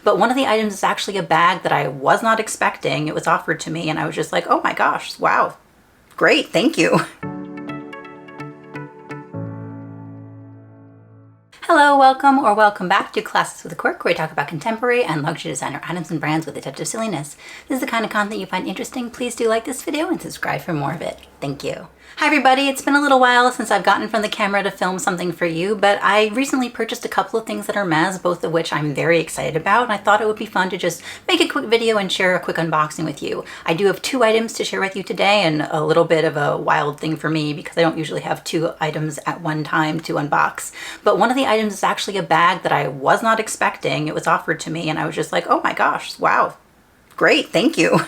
But one of the items is actually a bag that I was not expecting. It was offered to me and I was just like, oh my gosh, wow, great, thank you. Hello, welcome or welcome back to Classics with a Quirk, where we talk about contemporary and luxury designer items and brands with a touch of silliness. This is the kind of content you find interesting. Please do like this video and subscribe for more of it. Thank you. Hi everybody, it's been a little while since I've gotten in front of the camera to film something for you, but I recently purchased a couple of things at Hermes, both of which I'm very excited about, and I thought it would be fun to just make a quick video and share a quick unboxing with you. I do have 2 items to share with you today, and a little bit of a wild thing for me because I don't usually have 2 items at one time to unbox. But one of the items is actually a bag that I was not expecting. It was offered to me and I was just like, oh my gosh, wow, great, thank you.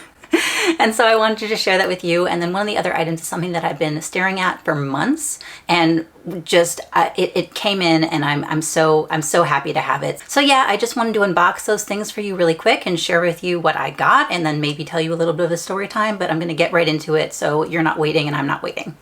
And so I wanted to share that with you. And then one of the other items is something that I've been staring at for months, and just it came in, and I'm so happy to have it. So yeah, I just wanted to unbox those things for you really quick and share with you what I got, and then maybe tell you a little bit of a story time. But I'm going to get right into it, so you're not waiting and I'm not waiting.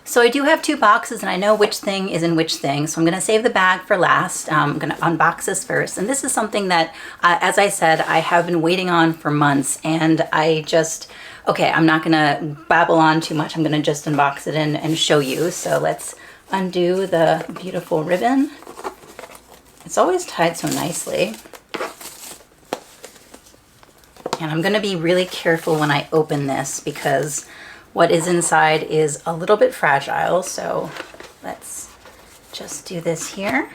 So I do have 2 boxes and I know which thing is in which thing. So I'm going to save the bag for last. I'm going to unbox this first. And this is something that, as I said, I have been waiting on for months, and okay, I'm not going to babble on too much. I'm going to just unbox it and show you. So let's undo the beautiful ribbon. It's always tied so nicely. And I'm going to be really careful when I open this because what is inside is a little bit fragile, so let's just do this here.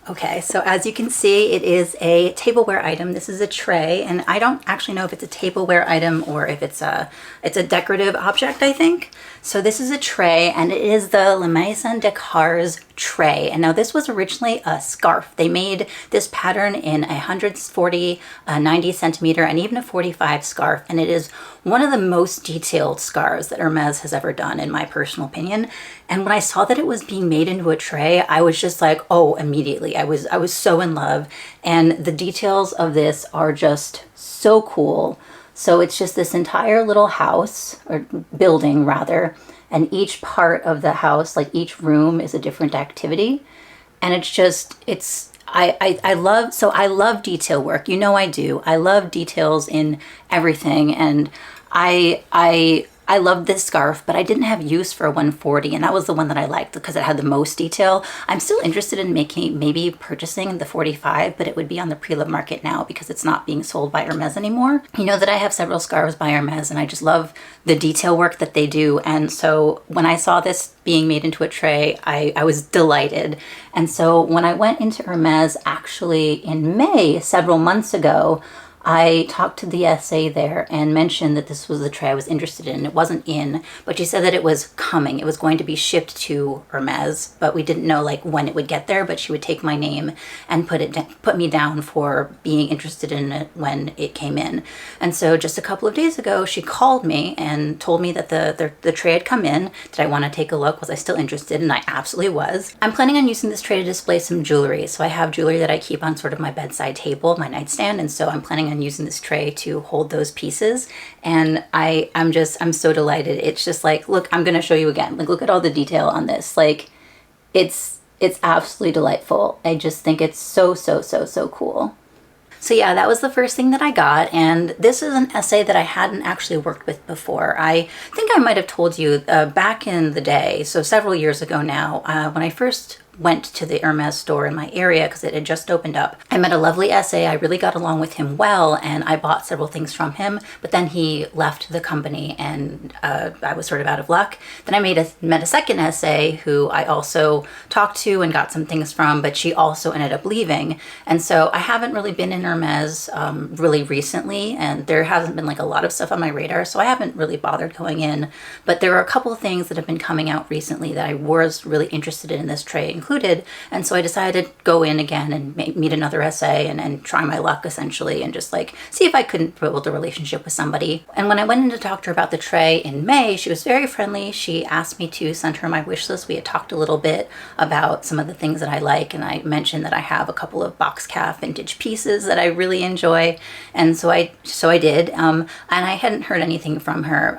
Okay, so as you can see, it is a tableware item. This is a tray, and I don't actually know if it's a tableware item or if it's a decorative object, I think. So this is a tray, and it is the La Maison de Cars tray. And now this was originally a scarf. They made this pattern in 140, 90 centimeter, and even a 45 scarf. And it is one of the most detailed scarves that Hermes has ever done, in my personal opinion. And when I saw that it was being made into a tray, I was just like, oh, immediately. I was so in love. And the details of this are just so cool. So it's just this entire little house, or building rather, and each part of the house, like each room, is a different activity. And it's just, I love detail work. You know I do. I love details in everything, and I love this scarf, but I didn't have use for a 140, and that was the one that I liked because it had the most detail. I'm still interested in maybe purchasing the 45, but it would be on the preloved market now because it's not being sold by Hermes anymore. You know that I have several scarves by Hermes, and I just love the detail work that they do. And so when I saw this being made into a tray, I was delighted. And so when I went into Hermes, actually in May, several months ago, I talked to the SA there and mentioned that this was the tray I was interested in. It wasn't in, but she said that it was coming. It was going to be shipped to Hermes, but we didn't know like when it would get there, but she would take my name and put me down for being interested in it when it came in. And so just a couple of days ago, she called me and told me that the tray had come in. Did I want to take a look? Was I still interested? And I absolutely was. I'm planning on using this tray to display some jewelry. So I have jewelry that I keep on sort of my bedside table, my nightstand, and so I'm planning on using this tray to hold those pieces. And I'm so delighted. It's just like, look, I'm gonna show you again. Like, look at all the detail on this. Like, it's absolutely delightful. I just think it's so cool. So yeah, that was the first thing that I got, and this is an essay that I hadn't actually worked with before. I think I might have told you back in the day, so several years ago now, when I first went to the Hermes store in my area because it had just opened up. I met a lovely SA. I really got along with him well, and I bought several things from him, but then he left the company and I was sort of out of luck. Then I met a second SA who I also talked to and got some things from, but she also ended up leaving. And so I haven't really been in Hermes really recently, and there hasn't been like a lot of stuff on my radar, so I haven't really bothered going in. But there are a couple of things that have been coming out recently that I was really interested in this tray included, and so I decided to go in again and meet another SA and try my luck essentially, and just like see if I couldn't build a relationship with somebody. And when I went in to talk to her about the tray in May, she was very friendly. She asked me to send her my wish list. We had talked a little bit about some of the things that I like, and I mentioned that I have a couple of box calf vintage pieces that I really enjoy, and so I did, and I hadn't heard anything from her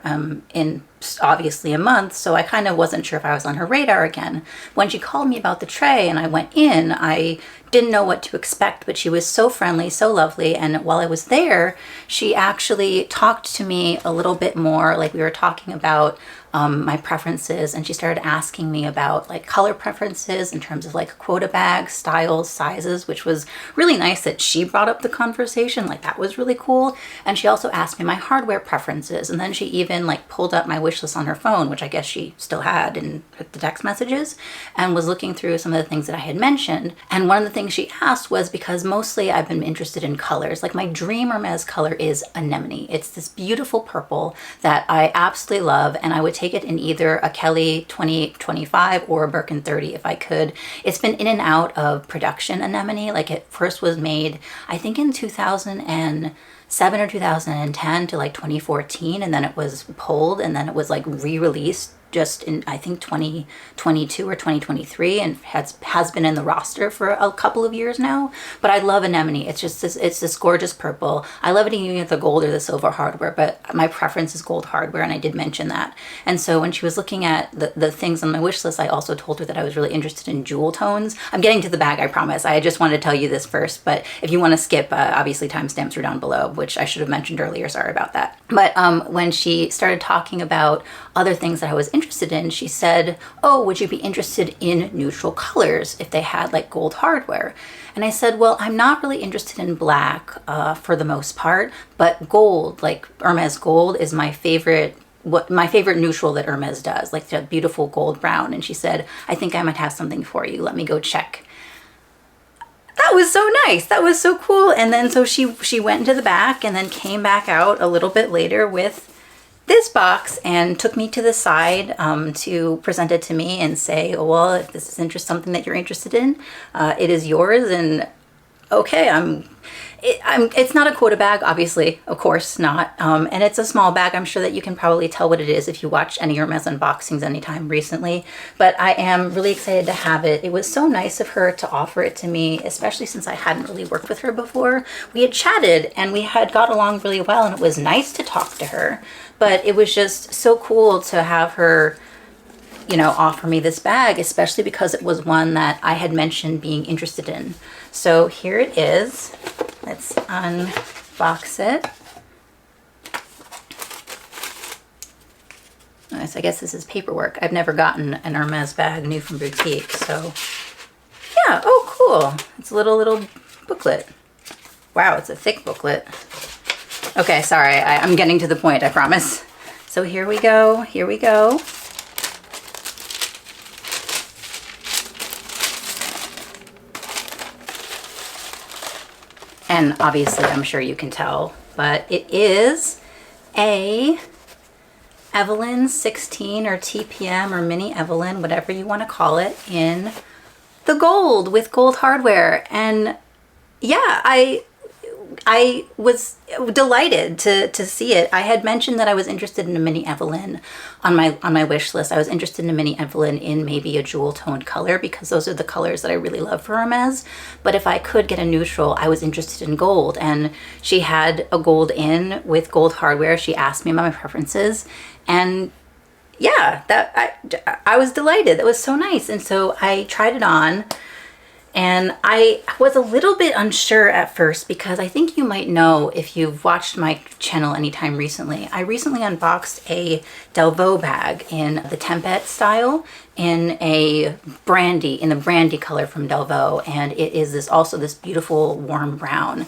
in obviously a month, so I kind of wasn't sure if I was on her radar again. When she called me about the tray and I went in, I didn't know what to expect, but she was so friendly, so lovely. And while I was there, she actually talked to me a little bit more, like we were talking about my preferences, and she started asking me about like color preferences in terms of like quota bags, styles, sizes, which was really nice that she brought up the conversation. Like that was really cool. And she also asked me my hardware preferences, and then she even like pulled up my wish list on her phone, which I guess she still had in the text messages, and was looking through some of the things that I had mentioned. And one of the things she asked was, because mostly I've been interested in colors, like my dream Hermes color is anemone. It's this beautiful purple that I absolutely love, and I would take it in either a Kelly 2825 or a Birkin 30 if I could. It's been in and out of production anemone. Like it first was made, I think in 2007 or 2010 to like 2014, and then it was pulled, and then it was like re-released just in, I think, 2022 or 2023, and has been in the roster for a couple of years now. But I love anemone. It's just this, it's this gorgeous purple. I love it even with the gold or the silver hardware, but my preference is gold hardware, and I did mention that. And so when she was looking at the things on my wish list, I also told her that I was really interested in jewel tones. I'm getting to the bag, I promise. I just wanted to tell you this first, but if you want to skip, obviously timestamps are down below, which I should have mentioned earlier. Sorry about that. But when she started talking about other things that I was interested in, she said, oh, would you be interested in neutral colors if they had like gold hardware? And I said, well, I'm not really interested in black for the most part, but gold, like Hermes gold, is my favorite neutral that Hermes does, like the beautiful gold brown. And she said, I think I might have something for you. Let me go check. That was so nice. That was so cool. And then so she went into the back and then came back out a little bit later with this box and took me to the side to present it to me and say, oh, well, if this is something that you're interested in, it is yours. And okay, it's not a quota bag, obviously, of course not. And it's a small bag. I'm sure that you can probably tell what it is if you watch any Hermes unboxings anytime recently, but I am really excited to have it. It was so nice of her to offer it to me, especially since I hadn't really worked with her before. We had chatted and we had got along really well, and it was nice to talk to her, but it was just so cool to have her, you know, offer me this bag, especially because it was one that I had mentioned being interested in. So here it is. Let's unbox it. Nice. I guess this is paperwork. I've never gotten an Hermes bag new from boutique, so yeah. Oh, cool. It's a little booklet. Wow, it's a thick booklet. Okay, sorry. I'm getting to the point, I promise. So here we go. Here we go. And obviously, I'm sure you can tell, but it is a Evelyn 16 or TPM or mini Evelyn, whatever you want to call it, in the gold with gold hardware. And yeah, I was delighted to see it. I had mentioned that I was interested in a mini Evelyn on my wish list. I was interested in a mini Evelyn in maybe a jewel toned color, because those are the colors that I really love for Hermes. But if I could get a neutral, I was interested in gold. And she had a gold in with gold hardware. She asked me about my preferences, and yeah, I was delighted. That was so nice. And so I tried it on. And I was a little bit unsure at first, because I think you might know if you've watched my channel anytime recently. I recently unboxed a Delvaux bag in the Tempête style in the brandy color from Delvaux. And it is also this beautiful warm brown.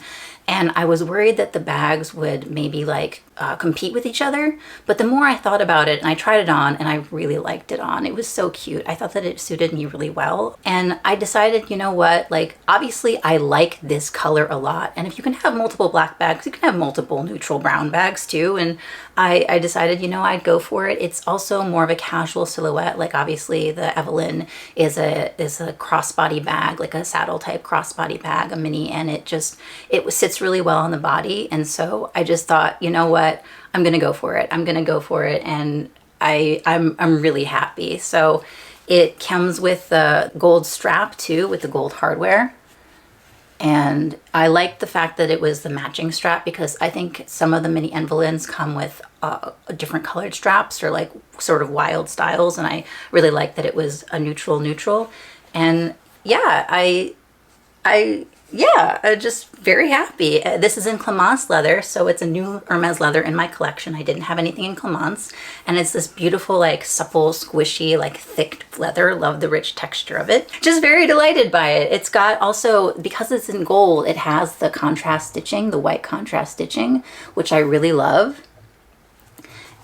And I was worried that the bags would maybe like compete with each other. But the more I thought about it and I tried it on, and I really liked it on. It was so cute. I thought that it suited me really well. And I decided, you know what, like obviously I like this color a lot. And if you can have multiple black bags, you can have multiple neutral brown bags too. And I decided, you know, I'd go for it. It's also more of a casual silhouette. Like obviously the Evelyn is a crossbody bag, like a saddle type crossbody bag, a mini, and it sits really well on the body. And so I just thought, you know what, I'm gonna go for it. I'm gonna go for it, and I'm really happy. So it comes with the gold strap too, with the gold hardware. And I liked the fact that it was the matching strap, because I think some of the mini envelopes come with different colored straps or like sort of wild styles. And I really liked that it was a neutral. And yeah, I'm just very happy. This is in Clemence leather, so it's a new Hermes leather in my collection. I didn't have anything in Clemence, and it's this beautiful, like supple, squishy, like thick leather. Love the rich texture of it. Just very delighted by it. It's got also, because it's in gold, it has the contrast stitching, the white contrast stitching, which I really love.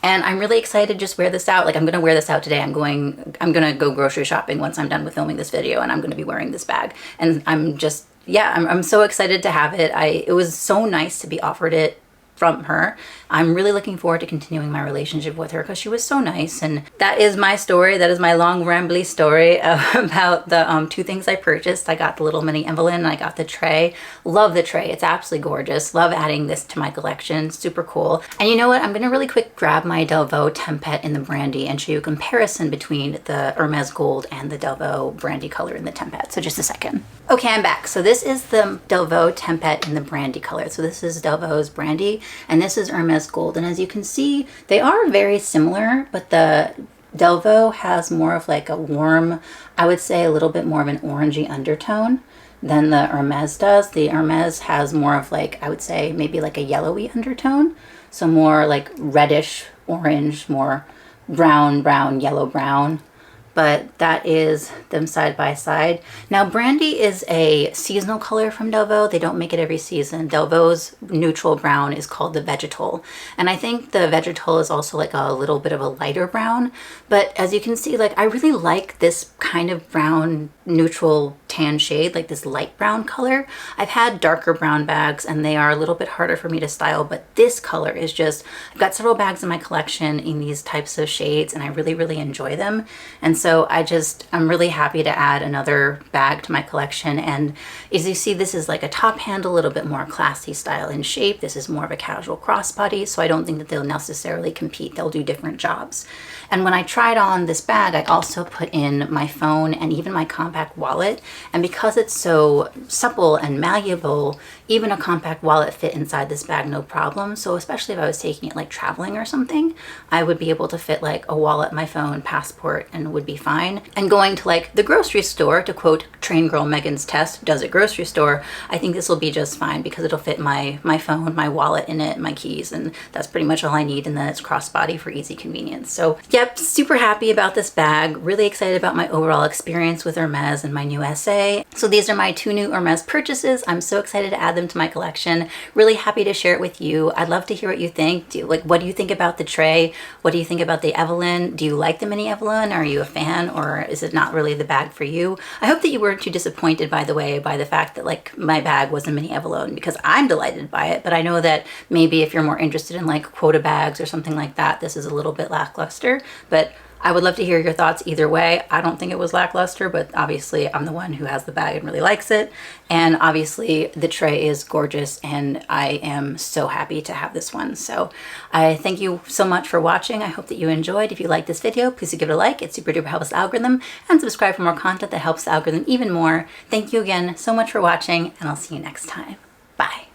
And I'm really excited to just wear this out. Like, I'm gonna wear this out today. I'm gonna go grocery shopping once I'm done with filming this video, and I'm gonna be wearing this bag. And I'm so excited to have it. It was so nice to be offered it from her. I'm really looking forward to continuing my relationship with her because she was so nice. And that is my story. That is my long rambly story about the two things I purchased. I got the little mini envelope and I got the tray. Love the tray. It's absolutely gorgeous. Love adding this to my collection. Super cool. And you know what? I'm going to really quick grab my Delvaux Tempête in the brandy and show you a comparison between the Hermes gold and the Delvaux brandy color in the Tempête. So just a second. Okay, I'm back. So this is the Delvaux Tempête in the brandy color. So this is Delvaux's brandy and this is Hermes gold. And as you can see, they are very similar, but the Delvaux has more of like a warm, I would say a little bit more of an orangey undertone than the Hermes does. The Hermes has more of like, I would say maybe like a yellowy undertone. So more like reddish orange, more brown, yellow, brown. But that is them side by side. Now, brandy is a seasonal color from Delvaux. They don't make it every season. Delvaux's neutral brown is called the vegetal. And I think the vegetal is also like a little bit of a lighter brown. But as you can see, like I really like this kind of brown, neutral tan shade, like this light brown color. I've had darker brown bags and they are a little bit harder for me to style, but this color is just, I've got several bags in my collection in these types of shades and I really enjoy them. And so I'm really happy to add another bag to my collection. And as you see, this is like a top handle, a little bit more classy style and shape. This is more of a casual crossbody, so I don't think that they'll necessarily compete. They'll do different jobs. And when I tried on this bag, I also put in my phone and even my compact wallet. And because it's so supple and malleable, even a compact wallet fit inside this bag no problem. So especially if I was taking it like traveling or something, I would be able to fit like a wallet, my phone, passport, and would be fine. And going to like the grocery store, to quote train girl Megan's test, does it grocery store, I think this will be just fine because it'll fit my phone, my wallet in it, my keys, and that's pretty much all I need. And then it's crossbody for easy convenience. So yep, super happy about this bag. Really excited about my overall experience with Hermes and my new essay. So these are my two new Hermes purchases. I'm so excited to add them to my collection. Really happy to share it with you. I'd love to hear what you think. What do you think about the tray? What do you think about the Evelyn? Do you like the mini Evelyn? Are you a fan, or is it not really the bag for you? I hope that you weren't too disappointed, by the way, by the fact that like my bag was a mini Evelyn, because I'm delighted by it. But I know that maybe if you're more interested in like quota bags or something like that, this is a little bit lackluster. But I would love to hear your thoughts either way. I don't think it was lackluster, but obviously I'm the one who has the bag and really likes it. And obviously the tray is gorgeous and I am so happy to have this one. So I thank you so much for watching. I hope that you enjoyed. If you liked this video, please give it a like. It super duper helps the algorithm, and subscribe for more content that helps the algorithm even more. Thank you again so much for watching, and I'll see you next time. Bye.